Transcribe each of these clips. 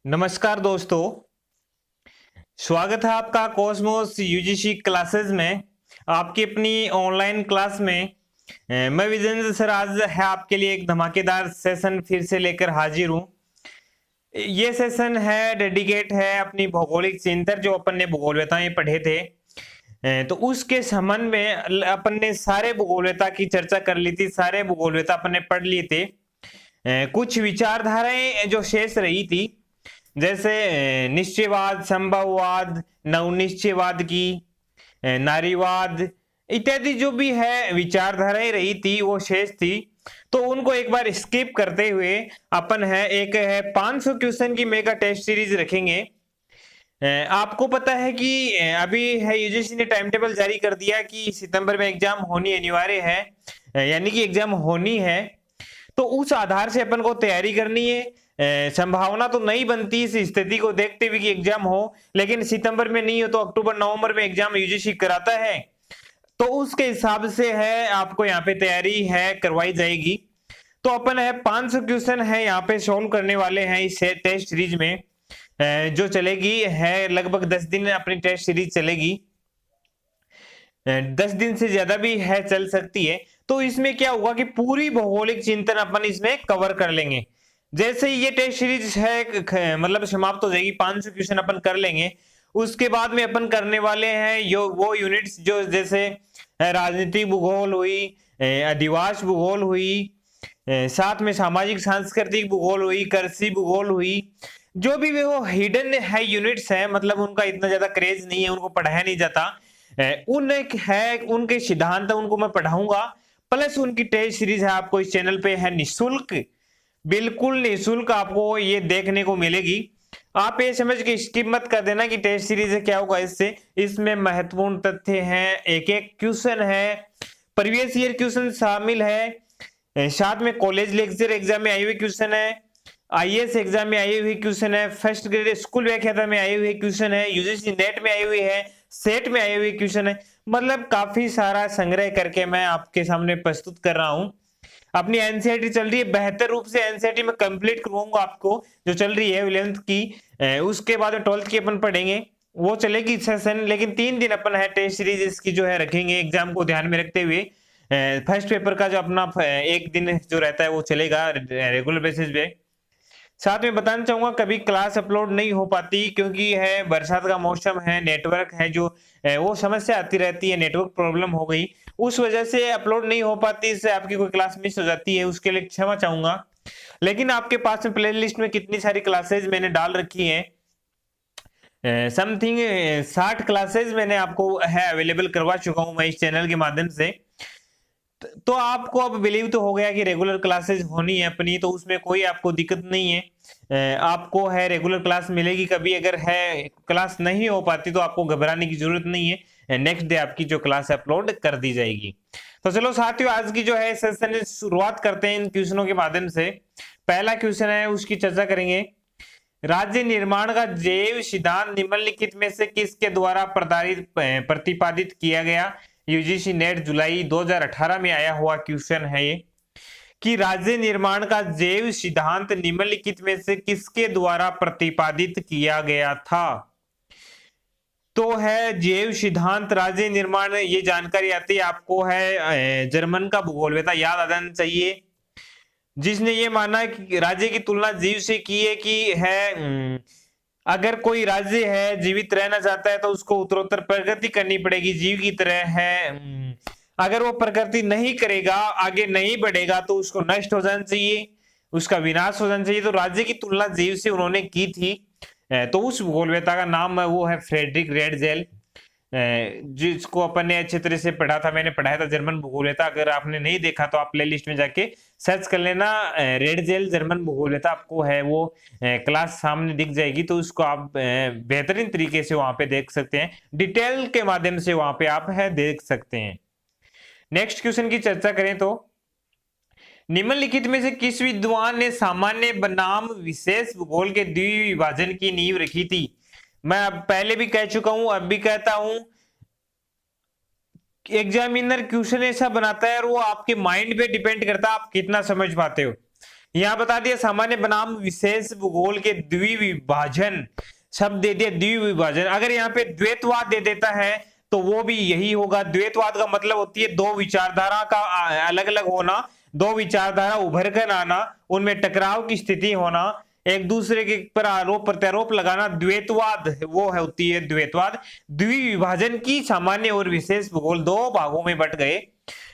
नमस्कार दोस्तों, स्वागत है आपका कॉस्मोस यूजीसी क्लासेस में। आपकी अपनी ऑनलाइन क्लास में मैं विजेंद्र सर आज है आपके लिए एक धमाकेदार सेशन फिर से लेकर हाजिर हूँ। ये सेशन है डेडिकेट है अपनी भौगोलिक चिंतन जो अपन ने भूगोलवेताएं पढ़े थे। तो उसके संबंध में अपन ने सारे भूगोलवेता की चर्चा कर ली थी, सारे भूगोलवेता अपन ने पढ़ लिए थे। कुछ विचारधाराएं जो शेष रही थी, जैसे निश्चयवाद, संभववाद, नवनिश्चयवाद की, नारीवाद इत्यादि जो भी है विचारधाराएं रही थी वो शेष थी। तो उनको एक बार स्किप करते हुए अपन है एक है 500 क्वेश्चन की मेगा टेस्ट सीरीज रखेंगे। आपको पता है कि अभी है यूजीसी ने टाइम टेबल जारी कर दिया कि सितंबर में एग्जाम होनी अनिवार्य है, यानी कि एग्जाम होनी है। तो उस आधार से अपन को तैयारी करनी है। संभावना तो नहीं बनती इस स्थिति को देखते हुए कि एग्जाम हो, लेकिन सितंबर में नहीं हो तो अक्टूबर नवंबर में एग्जाम यूजीसी कराता है। तो उसके हिसाब से है आपको यहाँ पे तैयारी है करवाई जाएगी। तो अपन है 500 क्वेश्चन है यहाँ पे सोल्व करने वाले हैं इस टेस्ट सीरीज में, जो चलेगी है लगभग 10 दिन अपनी टेस्ट सीरीज चलेगी। 10 दिन से ज्यादा भी है चल सकती है। तो इसमें क्या होगा कि पूरी भौगोलिक चिंतन अपन इसमें कवर कर लेंगे। जैसे ही ये टेस्ट सीरीज है मतलब समाप्त हो जाएगी, 500 क्वेश्चन अपन कर लेंगे, उसके बाद में अपन करने वाले हैं वो यूनिट्स जो जैसे राजनीतिक भूगोल हुई, अधिवास भूगोल हुई, साथ में सामाजिक सांस्कृतिक भूगोल हुई, कृषि भूगोल हुई। जो भी वो हिडन है यूनिट्स है, मतलब उनका इतना ज्यादा क्रेज नहीं है, उनको पढ़ाया नहीं जाता। उन एक है उनके सिद्धांत उनको मैं पढ़ाऊंगा, प्लस उनकी टेस्ट सीरीज है आपको इस चैनल पे है निःशुल्क, बिल्कुल निःशुल्क आपको ये देखने को मिलेगी। आप ये समझ के स्किप मत कर देना कि टेस्ट सीरीज है क्या होगा इससे। इसमें महत्वपूर्ण तथ्य हैं, एक एक क्वेश्चन है, प्रीवियस ईयर क्वेश्चन शामिल है, साथ में कॉलेज लेक्चर एग्जाम में आए हुए क्वेश्चन है, आईएएस एग्जाम में आए हुए क्वेश्चन है, फर्स्ट ग्रेड स्कूल व्याख्याता में आए हुए क्वेश्चन है, यूजीसी नेट में आए हुए है, सेट में आए हुए क्वेश्चन है। मतलब काफी सारा संग्रह करके मैं आपके सामने प्रस्तुत कर रहा हूं। अपनी एनसीईआरटी चल रही है, बेहतर रूप से एनसीईआरटी में कंप्लीट करवाऊंगा आपको, जो चल रही है 11th की। उसके बाद 12th की अपन पढ़ेंगे, वो चलेगी सेशन। लेकिन 3 दिन अपन है टेस्ट सीरीज इसकी जो है रखेंगे एग्जाम को ध्यान में रखते हुए। फर्स्ट पेपर का जो अपना एक दिन जो रहता है वो चलेगा रेगुलर बेसिस पे। साथ में बताना चाहूंगा कभी क्लास अपलोड नहीं हो पाती क्योंकि है बरसात का मौसम है, नेटवर्क है जो वो समस्या आती रहती है, नेटवर्क प्रॉब्लम हो गई, उस वजह से अपलोड नहीं हो पाती, इससे आपकी कोई क्लास मिस हो जाती है, उसके लिए क्षमा चाहूंगा। लेकिन आपके पास में प्ले लिस्ट में कितनी सारी क्लासेज मैंने डाल रखी है, समथिंग 60 क्लासेज मैंने आपको है अवेलेबल करवा चुका हूं मैं इस चैनल के माध्यम से। तो आपको अब बिलीव तो हो गया कि रेगुलर क्लासेस होनी है अपनी, तो उसमें कोई आपको दिक्कत नहीं है। आपको है रेगुलर क्लास मिलेगी। कभी अगर है क्लास नहीं हो पाती तो आपको घबराने की जरूरत नहीं है, नेक्स्ट डे आपकी जो क्लास अपलोड कर दी जाएगी। तो चलो साथियों, आज की जो है सेशन शुरुआत करते हैं इन क्वेश्चनों के माध्यम से। पहला क्वेश्चन है उसकी चर्चा करेंगे। राज्य निर्माण का जैव सिद्धांत निम्नलिखित में से किसके द्वारा प्रतिपादित किया गया। यूजीसी नेट जुलाई 2018 में आया हुआ क्वेश्चन है ये कि राज्य निर्माण का जैव सिद्धांत निम्नलिखित में से किसके द्वारा प्रतिपादित किया गया था। तो है जैव सिद्धांत राज्य निर्माण, ये जानकारी आती है आपको है जर्मन का भूगोलवेता याद आ जाना चाहिए, जिसने ये माना कि राज्य की तुलना जीव से की है कि है अगर कोई राज्य है जीवित रहना चाहता है तो उसको उत्तरोत्तर प्रगति करनी पड़ेगी जीव की तरह है। अगर वो प्रगति नहीं करेगा, आगे नहीं बढ़ेगा, तो उसको नष्ट हो जाना चाहिए, उसका विनाश हो जाना चाहिए। तो राज्य की तुलना जीव से उन्होंने की थी। तो उस भूगोलवेता का नाम है वो है फ्रेडरिक रेडजेल, जिसको अपन ने अच्छे तरह से पढ़ा था, मैंने पढ़ाया था जर्मन भूगोलवेता। अगर आपने नहीं देखा तो आप प्लेलिस्ट में जाके सर्च कर लेना, रेडजेल जर्मन भूगोलवेता, आपको है वो क्लास सामने दिख जाएगी। तो उसको आप बेहतरीन तरीके से वहां पे देख सकते हैं, डिटेल के माध्यम से वहां पे आप है देख सकते हैं। नेक्स्ट क्वेश्चन की चर्चा करें तो निम्नलिखित में से किस विद्वान ने सामान्य बनाम विशेष भूगोल के द्विविभाजन की नींव रखी थी। मैं अब पहले भी कह चुका हूं, अब भी कहता हूं, एग्जामिनर क्वेश्चन ऐसा बनाता है और वो आपके माइंड पे डिपेंड करता है आप कितना समझ पाते हो। यहाँ बता दिया सामान्य बनाम विशेष भूगोल के द्विविभाजन, शब्द दे दिया द्विविभाजन। अगर यहाँ पे द्वैतवाद दे देता है तो वो भी यही होगा। द्वैतवाद का मतलब होती है दो विचारधारा का अलग अलग होना, दो विचारधारा उभर कर आना, उनमें टकराव की स्थिति होना, एक दूसरे के पर आरोप प्रत्यारोप लगाना, द्वैतवाद वो है होती है द्वैतवाद। द्विविभाजन की सामान्य और विशेष भूगोल दो भागों में बट गए।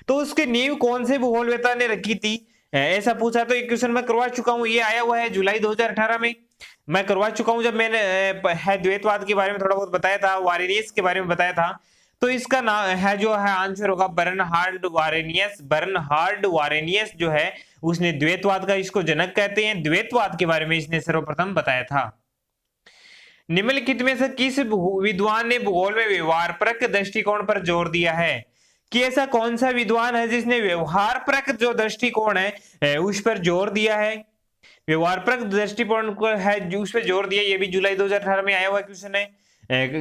तो उसकी नींव कौन से भूगोलवेता ने रखी थी, ऐसा पूछा। तो एक क्वेश्चन मैं करवा चुका हूं, ये आया हुआ है जुलाई 2018 में, मैं करवा चुका हूं जब मैंने है द्वैतवाद के बारे में थोड़ा बहुत बताया था, वारेनियस के बारे में बताया था। तो इसका नाम है जो है आंसर होगा बर्नहार्ड वारेनियस। बर्नहार्ड वारेनियस जो है उसने द्वैतवाद का, इसको जनक कहते हैं, द्वैतवाद के बारे में इसने सर्वप्रथम बताया था। निम्नलिखित में से किस विद्वान ने भूगोल में व्यवहारपरक दृष्टिकोण पर जोर दिया है, कि ऐसा कौन सा विद्वान है जिसने व्यवहारपरक जो दृष्टिकोण है उस पर जोर दिया है। व्यवहारपरक दृष्टिकोण को है उस पर जोर दिया, ये भी जुलाई 2018 में आया हुआ क्वेश्चन है।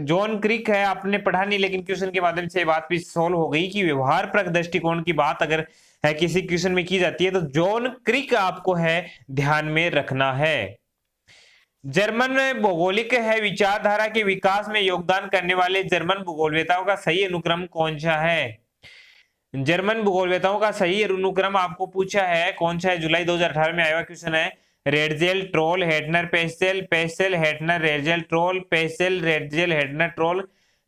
जॉन क्रिक है, आपने पढ़ा नहीं लेकिन क्वेश्चन के माध्यम से बात भी सोल्व हो गई कि व्यवहारपरक दृष्टिकोण की बात अगर है किसी क्वेश्चन में की जाती है तो जॉन क्रिक आपको है ध्यान में रखना है। जर्मन भौगोलिक है विचारधारा के विकास में योगदान करने वाले जर्मन भूगोलवेताओं का सही अनुक्रम कौन सा है। जर्मन भूगोलवेताओं का सही अनुक्रम आपको पूछा है कौन सा है, जुलाई 2018 में आया हुआ क्वेश्चन है। Ratzel Troll Hettner Peschel, Peschel Hettner Ratzel Troll, Peschel Ratzel Hettner Troll,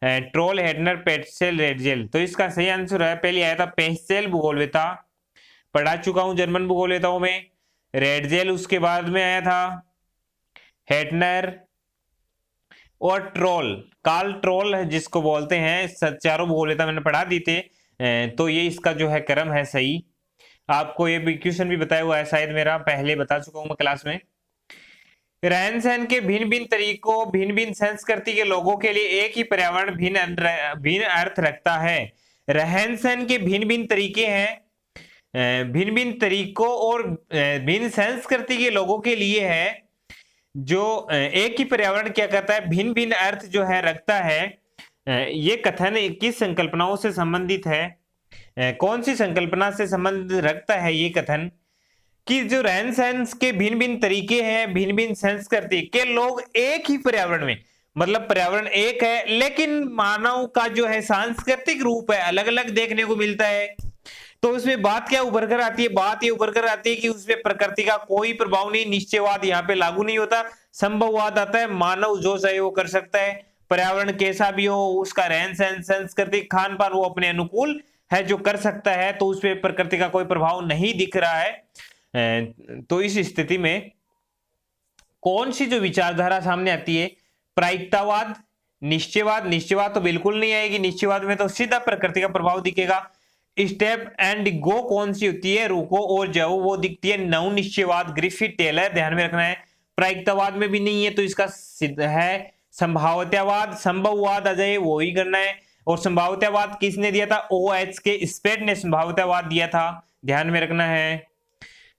Troll Hettner Peschel Ratzel. तो इसका सही आंसर है, पहले आया था पेस्टेल भूगोलवेता, पढ़ा चुका हूं जर्मन भूगोलवेताओं में। रेडजेल उसके बाद में आया था हेटनर और ट्रोल, कार्ल ट्रोल जिसको बोलते हैं, चारों भूगोलवेता मैंने पढ़ा दी थे। तो ये इसका जो है क्रम है सही। आपको ये क्वेश्चन भी बताया हुआ है शायद, मेरा पहले बता चुका हूं मैं क्लास में। रहन सहन के भिन्न भिन्न तरीकों, भिन्न भिन्न संस्कृति के लोगों के लिए एक ही पर्यावरण भिन्न अर्थ रखता है। रहन सहन के भिन्न भिन्न तरीके हैं, भिन्न भिन्न तरीकों और भिन्न संस्कृति के लोगों के लिए है जो एक ही पर्यावरण क्या करता है, भिन्न भिन्न अर्थ जो है रखता है। ये कथन किस संकल्पनाओं से संबंधित है, कौन सी संकल्पना से संबंध रखता है ये कथन, कि जो रहन सहन के भिन्न भिन्न तरीके हैं, भिन्न भिन्न संस्कृति के लोग एक ही पर्यावरण में, मतलब पर्यावरण एक है लेकिन मानव का जो है सांस्कृतिक रूप है अलग अलग देखने को मिलता है। तो उसमें बात क्या उभर कर आती है, बात ये उभर कर आती है कि उसमें प्रकृति का कोई प्रभाव नहीं, निश्चयवाद यहाँ पे लागू नहीं होता, संभववाद आता है, मानव जो चाहे वो कर सकता है, पर्यावरण कैसा भी हो उसका रहन सहन सांस्कृतिक खान पान वो अपने अनुकूल है जो कर सकता है, तो उस पर प्रकृति का कोई प्रभाव नहीं दिख रहा है। तो इस स्थिति में कौन सी जो विचारधारा सामने आती है, प्रायिकतावाद, निश्चयवाद। निश्चयवाद तो बिल्कुल नहीं आएगी, निश्चयवाद में तो सीधा प्रकृति का प्रभाव दिखेगा। स्टेप एंड गो कौन सी होती है, रुको और जाओ, वो दिखती है नव निश्चयवाद, ग्रिफिथ टेलर, ध्यान में रखना है। प्रायिकतावाद में भी नहीं है तो इसका सिद्ध है संभाव्यतावाद, संभववाद अजय वो ही करना है। और संभाव्यतावाद किसने दिया था, OH के स्पेड ने संभाव्यतावाद दिया था, ध्यान में रखना है।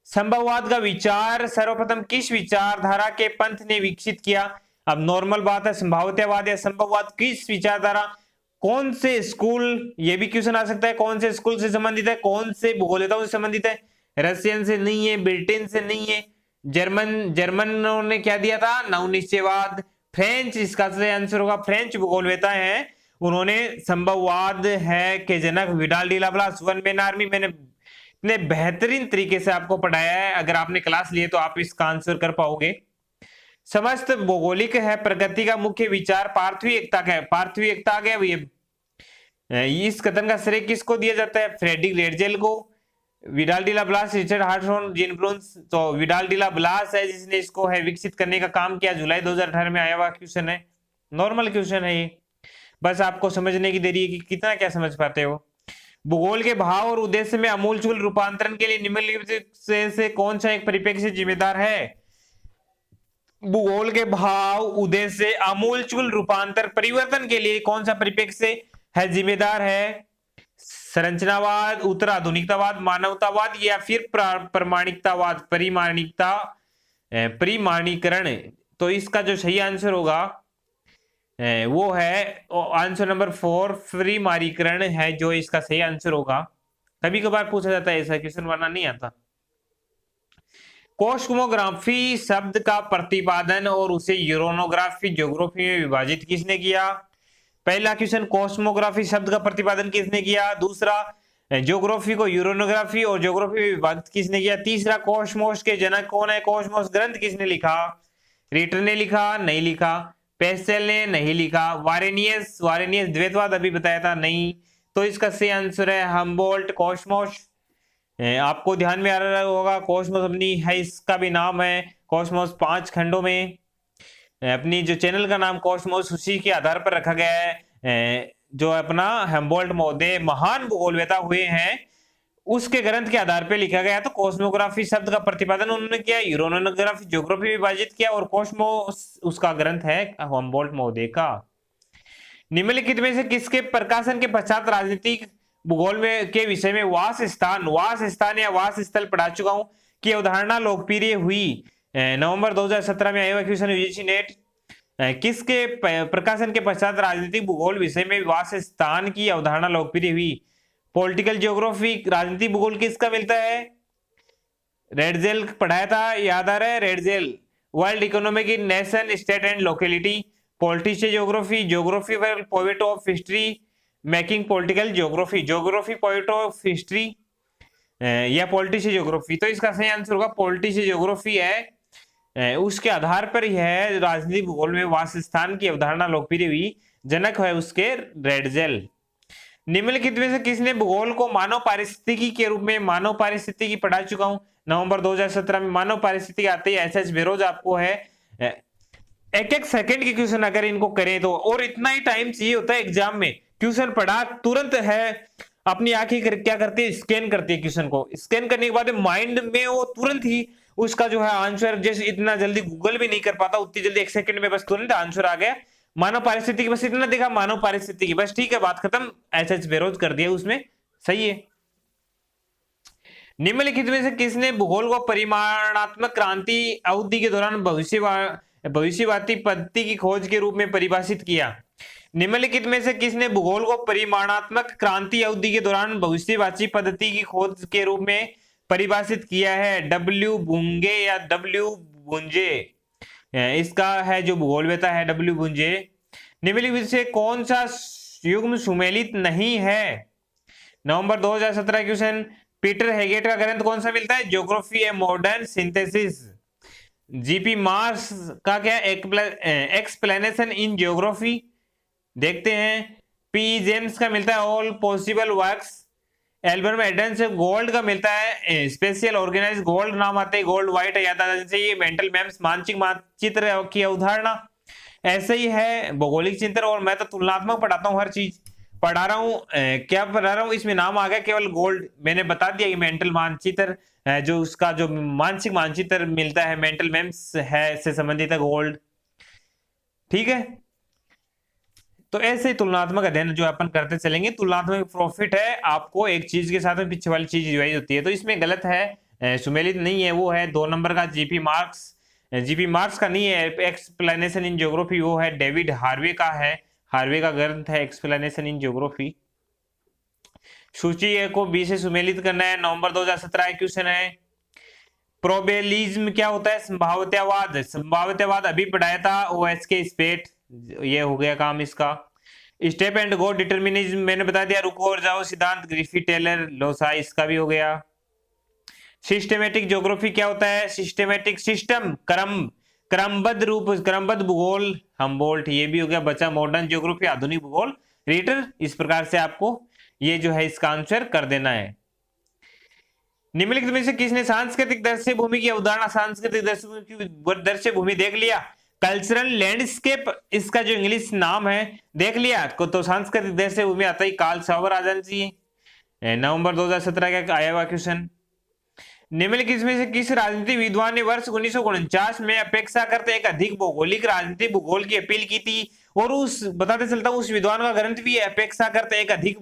संभववाद का विचार सर्वप्रथम किस विचारधारा के पंथ ने विकसित किया। अब नॉर्मल बात है, संभाव्यतावाद या संभववाद किस विचारधारा, कौन से स्कूल, ये भी क्वेश्चन आ सकता है, कौन से स्कूल से संबंधित है, कौन से भूगोलवेताओं से संबंधित है। रशियन से नहीं है, ब्रिटेन से नहीं है, जर्मनों ने क्या दिया था, नवनिश्चयवाद। फ्रेंच, इसका सही आंसर होगा फ्रेंच भूगोलवेता है, उन्होंने संभववाद है के जनक Vidal de Lablache. One man army मैंने इतने बेहतरीन तरीके से आपको पढ़ाया है, अगर आपने क्लास लिए तो आप इसका आंसर कर पाओगे। समस्त भौगोलिक है प्रगति का मुख्य विचार पार्थिव एकता का है, पार्थिव एकता आ गया। ये इस कथन का श्रेय किसको दिया जाता है, फ्रेडरिक रेडजेल को, Vidal de Lablache, Richard Hartshorne, Jean Brunhes. तो विडाल डी लाप्लास है जिसने इसको है विकसित करने का काम किया, जुलाई 2018 में आया हुआ क्वेश्चन है, नॉर्मल क्वेश्चन है ये, बस आपको समझने की देरी है कि कितना क्या समझ पाते हो। भूगोल के भाव और उद्देश्य में आमूलचूल रूपांतरण के लिए निम्नलिखित से कौन सा एक परिप्रेक्ष्य जिम्मेदार है। भूगोल के भाव उद्देश्य आमूलचूल रूपांतर परिवर्तन के लिए कौन सा परिप्रेक्ष्य है जिम्मेदार है, संरचनावाद, उत्तर आधुनिकतावाद, मानवतावाद या फिर प्रमाणिकतावाद, परिमाणीकरण। तो इसका जो सही आंसर होगा वो है आंसर नंबर 4, परिमाणीकरण है जो इसका सही आंसर होगा। कभी कभार पूछा जाता है ऐसा क्वेश्चन, वरना नहीं आता। कॉस्मोग्राफी शब्द का प्रतिपादन और उसे यूरोनोग्राफी ज्योग्राफी में विभाजित किसने किया? पहला क्वेश्चन, कॉस्मोग्राफी शब्द का प्रतिपादन किसने किया? दूसरा, ज्योग्राफी को यूरोनोग्राफी और ज्योग्राफी में विभाजित किसने किया? तीसरा, कॉस्मोस के जनक कौन है? कॉस्मोस ग्रंथ किसने लिखा? रिटर ने लिखा? नहीं लिखा। पेस्टेल ने? नहीं लिखा। वारेनियस? वारेनियस द्वैतवाद अभी बताया था, नहीं। तो इसका सही आंसर है हम्बोल्ट। कॉस्मोस आपको ध्यान में आ रहा होगा, कॉस्मोस अपनी है, इसका भी नाम है कॉस्मोस 5 खंडों में। अपनी जो चैनल का नाम कॉस्मोस उसी के आधार पर रखा गया है। जो अपना हम्बोल्ट महोदय महान भूगोलवेता हुए हैं, उसके ग्रंथ के आधार पर लिखा गया। तो कॉस्मोग्राफी शब्द का प्रतिपादन उन्होंने किया, यूरोनोग्राफी ज्योग्राफी विभाजित किया, और कॉस्मोस उसका ग्रंथ है हम्बोल्ट महोदय का। निम्नलिखित में से किसके प्रकाशन के पश्चात राजनीतिक भूगोल में के विषय में वास स्थान या वास स्थल पढ़ा चुका हूं की अवधारणा लोकप्रिय हुई? नवंबर 2017 में आया हुआ क्वेश्चन यूजीसी नेट। किसके प्रकाशन के पश्चात राजनीतिक भूगोल विषय में वास स्थान की अवधारणा लोकप्रिय हुई? पॉलिटिकल ज्योग्राफी राजनीतिक भूगोल किसका मिलता है? रेडजेल पढ़ाया था, याद आ रहा है? Ratzel. World economic in nation state and locality, political geography, geography point of history, making political geography, geography point of history या पॉलिटिशियल ज्योग्राफी। तो इसका सही आंसर होगा पॉलिटिशियल ज्योग्राफी है। उसके आधार पर यह राजनीतिक भूगोल में वास स्थान की अवधारणा लोकप्रिय हुई, जनक है उसके रेडजेल। निम्नलिखित में से किसने भूगोल को मानव पारिस्थितिकी के रूप में, मानव पारिस्थितिकी पढ़ा चुका हूं नवंबर 2017 में। मानव पारिस्थितिकी आते ही एसएच बेरोज आपको है। एक एक सेकंड के क्वेश्चन अगर इनको करें तो, और इतना ही टाइम चाहिए होता है एग्जाम में। क्वेश्चन पढ़ा तुरंत है, अपनी आंखें क्या करती है, स्कैन करती है क्वेश्चन को। स्कैन करने के बाद माइंड में वो तुरंत ही उसका जो है आंसर, जैसे इतना जल्दी गूगल भी नहीं कर पाता, उतनी जल्दी 1 सेकंड में बस तुरंत आंसर आ गया। मानव पारिस्थितिकी बस इतना देखा, मानव पारिस्थितिकी बस, ठीक है, बात खत्म। एसएच बेरोज कर दिया उसमें, सही है। निम्नलिखित में से किसने भूगोल को परिमाणात्मक क्रांति अवधि के दौरान भविष्यवादी पद्धति की खोज के रूप में परिभाषित किया? निम्नलिखित में से किसने भूगोल को परिमाणात्मक क्रांति अवधि के दौरान भविष्यवादी पद्धति की खोज के रूप में परिभाषित किया है? डब्ल्यू बुंगे या डब्ल्यू बुंजे, इसका है जो भूगोलवेता है डब्ल्यू बुंजे। निम्नलिखित से कौन सा युग्म सुमेलित नहीं है? नवंबर 2017 क्वेश्चन। पीटर हेगेट का ग्रंथ कौन सा मिलता है? Geography a modern synthesis. GP Marsh का क्या? Explanation in geography. देखते हैं। पी जेम्स का मिलता है all possible worlds. Albert Adams Gold का मिलता है स्पेशल ऑर्गेनाइज गोल्ड, नाम आते हैं गोल्ड व्हाइट, याद आ जाना चाहिए। मेंटल मैप्स मानसिक मानचित्र की अवधारणा, ऐसे ही है भौगोलिक चिंतन। और मैं तो तुलनात्मक पढ़ाता हूँ, हर चीज पढ़ा रहा हूँ। क्या पढ़ा रहा हूँ इसमें नाम आ गया केवल गोल्ड, मैंने बता दिया कि मेंटल मानचित्र जो उसका जो मानसिक मानचित्र मिलता है, मेंटल मैप्स है से संबंधित है गोल्ड, ठीक है। तो ऐसे तुलनात्मक अध्ययन जो अपन करते चलेंगे। तुलनात्मक प्रॉफिट है आपको एक चीज के साथ में पीछे वाली चीज रिवाइज होती है, तो इसमें गलत है, सुमेलित नहीं है, वो है 2 नंबर का जीपी मार्क्स। जीपी मार्क्स का नहीं है एक्सप्लेनेशन इन ज्योग्राफी, वो है डेविड हार्वे का है, हार्वे का ग्रंथ है एक्सप्लेनेशन इन ज्योग्राफी। सूची को बी से सुमेलित करना है, नवंबर 2017 क्वेश्चन है। प्रोबेबिलिज्म क्या होता है? संभाव्यतावाद। संभाव्यतावाद अभी पढ़ाया था, ओएस के स्पेट, ये हो गया काम इसका। स्टेप एंड गो डिटर्मिनिज्म मैंने बता दिया, रुको और जाओ सिद्धांत, ग्रिफिथ टेलर लोसा, इसका भी हो गया। सिस्टेमेटिक ज्योग्राफी क्या होता है? सिस्टेमेटिक सिस्टम, क्रमबद्ध रूप, क्रमबद्ध भूगोल, हम्बोल्ट, ये भी हो गया बचा। मॉडर्न ज्योग्राफी, आधुनिक भूगोल, रीटर। इस प्रकार से आपको ये जो है इसका आंसर कर देना है। निम्नलिखित में से किसने सांस्कृतिक दृश्य भूमि की अवधारणा, सांस्कृतिक दृश्य भूमि देख लिया? कल्चरल लैंडस्केप इसका जो इंग्लिश नाम है, देख लिया तो सांस्कृतिक दृश्य भूमि आता ही कार्ल सावर आ जाना चाहिए। नवंबर 2017 का आया हुआ क्वेश्चन। निम्नलिखित में से किस राजनीतिक विद्वान ने वर्ष 1949 में अपेक्षा करते एक अधिक भौगोलिक राजनीतिक भूगोल की अपील की थी? और उस बताते चलता हूं उस विद्वान का ग्रंथ भी अपेक्षा करते एक अधिक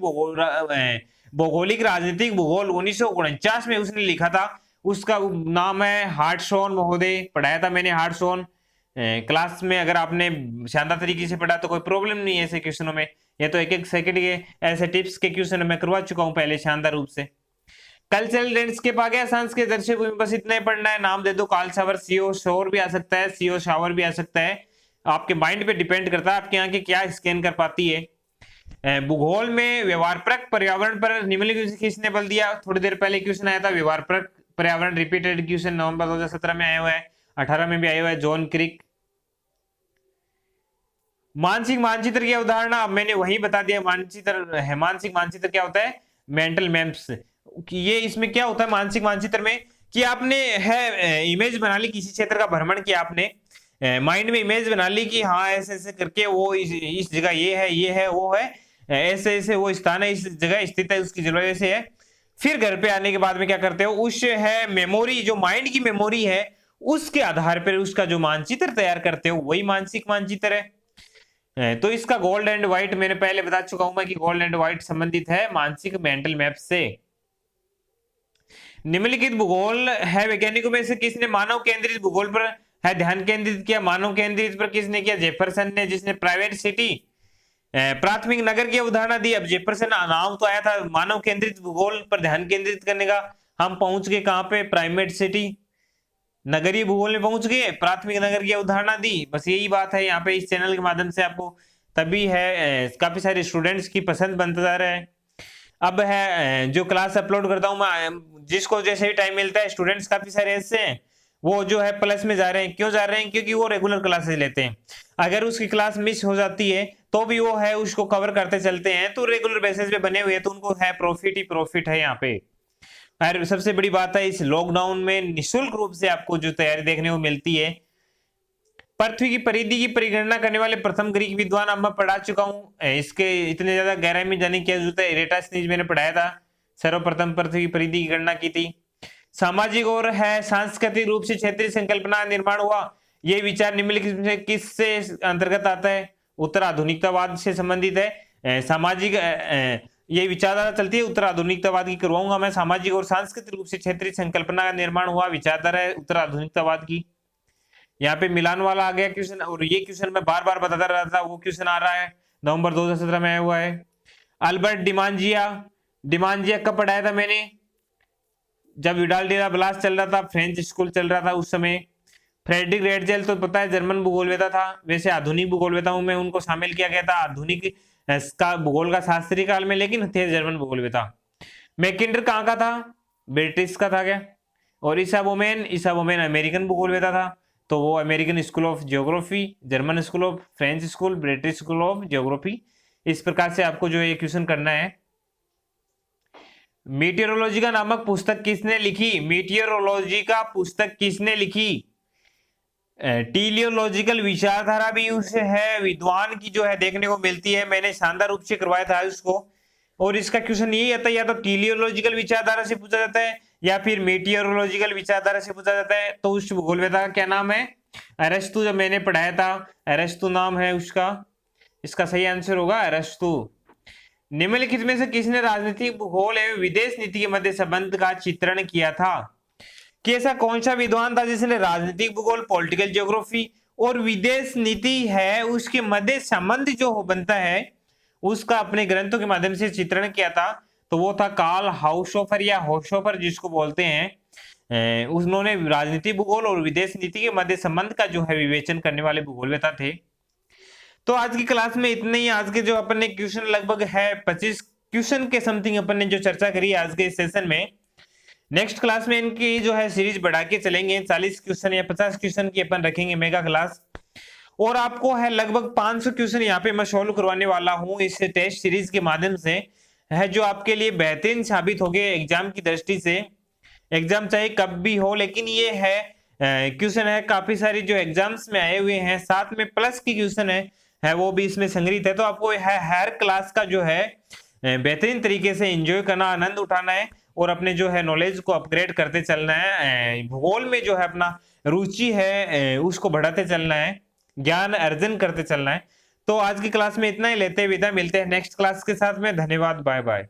भौगोलिक राजनीतिक भूगोल 1949 में उसने लिखा था, उसका नाम है हार्टसॉन महोदय। पढ़ाया था मैंने हार्टसॉन क्लास में, अगर आपने शानदार तरीके से पढ़ा तो कोई प्रॉब्लम नहीं है ऐसे क्वेश्चनों में। ये तो 1-1 सेकंड के ऐसे टिप्स के क्वेश्चन मैं करवा चुका हूं पहले शानदार रूप से। कल्चरल लैंडस्केप आ गया, सांस्कृतिक दृश्य भूमि, बस इतना ही पढ़ना है। नाम दे दो, काल शावर, सीओ शोर भी आ सकता है, सीओ शावर भी आ सकता है, आपके माइंड पे डिपेंड करता है आपकी आंखें क्या स्कैन कर पाती है। भूगोल में व्यवहारपरक पर्यावरण पर निम्नलिखित किसने बल दिया? थोड़ी देर पहले क्वेश्चन आया था व्यवहारपरक पर्यावरण, रिपीटेड क्वेश्चन नवंबर 2017 में आया हुआ है, 18 में भी आया हुआ है, जॉन क्रिक। मानसिक मानचित्र की अवधारणा, अब मैंने वही बता दिया, मानचित्र है, मानसिक मानचित्र क्या होता है? Mental maps. ये इसमें क्या होता है मानसिक मानचित्र में कि आपने है इमेज बना ली, किसी क्षेत्र का भ्रमण किया आपने, माइंड में इमेज बना ली कि हाँ ऐसे ऐसे करके वो इस जगह ये है वो है, ऐसे ऐसे वो स्थान है, इस जगह स्थित है, उसकी जलवायु ऐसे है। फिर घर पे आने के बाद में क्या करते हो, उस है मेमोरी, जो माइंड की मेमोरी है उसके आधार पर उसका जो मानचित्र तैयार करते हो वही मानसिक मानचित्र है। तो इसका गोल्ड एंड व्हाइट मैंने पहले बता चुका हूं मैं कि गोल्ड एंड व्हाइट संबंधित है मानसिक मेंटल मैप से। निम्नलिखित भूगोल है वैज्ञानिकों में से किसने मानव केंद्रित भूगोल पर है ध्यान केंद्रित किया? मानव केंद्रित पर किसने किया? जेफरसन ने, जिसने प्राइवेट सिटी प्राथमिक नगर की अवधारणा दी। अब जेफरसन नाम तो आया था मानव केंद्रित भूगोल पर ध्यान केंद्रित करने का, हम पहुंच गए कहां पे? प्राइवेट सिटी, नगरीय भूगोल में पहुंच गए, प्राथमिक नगर की अवधारणा दी। बस यही बात है यहाँ पे इस चैनल के माध्यम से आपको, तभी है काफी सारे स्टूडेंट्स की पसंद बनता जा रहा है। अब है जो क्लास अपलोड करता हूं मैं, जिसको जैसे भी टाइम मिलता है, स्टूडेंट्स काफी सारे ऐसे हैं वो जो है प्लस में जा रहे हैं। क्यों जा रहे हैं? क्योंकि वो रेगुलर क्लासेस लेते हैं। अगर उसकी क्लास मिस हो जाती है तो भी वो है उसको कवर करते चलते हैं, तो रेगुलर बेसिस पे बने हुए हैं, तो उनको है प्रॉफिट ही प्रॉफिट है यहाँ पे। और सबसे बड़ी बात है इस लॉकडाउन में निःशुल्क रूप से आपको जो तैयारी देखने को मिलती है। पृथ्वी की परिधि की परिगणना करने वाले प्रथम ग्रीक विद्वान, अब मैं पढ़ा चुका हूं, इसके इतने ज्यादा गहराई में जाने की क्या जरूरत है, इरेटास्थनीज मैंने पढ़ाया था, सर्वप्रथम पृथ्वी की परिधि की गणना की थी। सामाजिक और है सांस्कृतिक रूप से क्षेत्रीय संकल्पना निर्माण हुआ, ये विचार निम्नलिखित में किससे अंतर्गत आता है? उत्तर आधुनिकतावाद से संबंधित है। सामाजिक ये विचारधारा चलती है, उत्तर आधुनिकतावाद की करवाऊंगा मैं। सामाजिक और सांस्कृतिक रूप से क्षेत्रीय संकल्पना का निर्माण हुआ, विचारधारा है उत्तर आधुनिकतावाद की। यहाँ पे मिलान वाला आ गया क्वेश्चन, और ये क्वेश्चन मैं बार बार बताता रहा था, वो क्वेश्चन आ रहा है नवंबर 2017 में आया हुआ है। अल्बर्ट डिमांजिया, डिमांजिया कब पढ़ाया था मैंने? जब विडाल डेला ब्लास चल रहा था, फ्रेंच स्कूल चल रहा था उस समय। फ्रेडरिक रेडजेल तो पता है जर्मन भूगोलवेता था, वैसे आधुनिक भूगोलवेता हूं मैं, उनको शामिल किया गया था आधुनिक का भूगोल का शास्त्रीय काल में, लेकिन थे जर्मन भूगोलवेता। मैकिंडर कहाँ का था? ब्रिटिश का था क्या? और ईसाबोमेन अमेरिकन भूगोलवेता था, तो वो American school of geography, German school of French school, British school of geography. इस प्रकार से आपको जो ये क्वेश्चन करना है। मीटियोरोलॉजी का नामक पुस्तक किसने लिखी? मीटियोरोलॉजी का पुस्तक किसने लिखी? टीलियोलॉजिकल विचारधारा भी उस है विद्वान की जो है देखने को मिलती है, मैंने शानदार रूप से करवाया था उसको। और इसका क्वेश्चन यही आता है, या तो टीलियोलॉजिकल विचारधारा से पूछा जाता है या फिर मीटियोरोलॉजिकल विचारधारा से पूछा जाता है। तो उस भूगोलवेता का क्या नाम है? अरस्तु, जब मैंने पढ़ाया था अरस्तु नाम है उसका, इसका सही आंसर होगा अरस्तु। निम्नलिखित में से किसने राजनीतिक भूगोल एवं विदेश नीति के मध्य संबंध का चित्रण किया था? कि ऐसा कौन सा विद्वान था जिसने राजनीतिक भूगोल, पॉलिटिकल ज्योग्राफी और विदेश नीति है उसके मध्य संबंध जो बनता है उसका अपने ग्रंथों के माध्यम से चित्रण किया था? तो वो था कार्ल हाउसहोफर या होशोफर जिसको बोलते हैं। उन्होंने राजनीतिक भूगोल और विदेश नीति के मध्य संबंध का जो है विवेचन करने वाले भूगोलवेता थे। तो आज की क्लास में इतने ही। आज के जो अपन ने क्वेश्चन लगभग है 25 क्वेश्चन के समथिंग अपन ने जो चर्चा करी आज के सेशन में। नेक्स्ट क्लास में इनकी जो है सीरीज बढ़ा के चलेंगे, 40 क्वेश्चन या 50 क्वेश्चन की अपन रखेंगे मेगा क्लास, और आपको है लगभग 500 क्वेश्चन यहाँ पे मैं सॉल्व करवाने वाला हूँ इस टेस्ट सीरीज के माध्यम से, है जो आपके लिए बेहतरीन साबित हो गए एग्जाम की दृष्टि से। एग्जाम चाहे कब भी हो, लेकिन ये है क्वेश्चन है काफी सारी जो एग्जाम्स में आए हुए हैं, साथ में प्लस की क्वेश्चन है वो भी इसमें संग्रहित है। तो आपको है हर क्लास का जो है बेहतरीन तरीके से एंजॉय करना, आनंद उठाना है और अपने जो है नॉलेज को अपग्रेड करते चलना है। भूगोल में जो है अपना रुचि है उसको बढ़ाते चलना है, ज्ञान अर्जन करते चलना है। तो आज की क्लास में इतना ही लेते हैं विदा, मिलते हैं नेक्स्ट क्लास के साथ में। धन्यवाद, बाय बाय।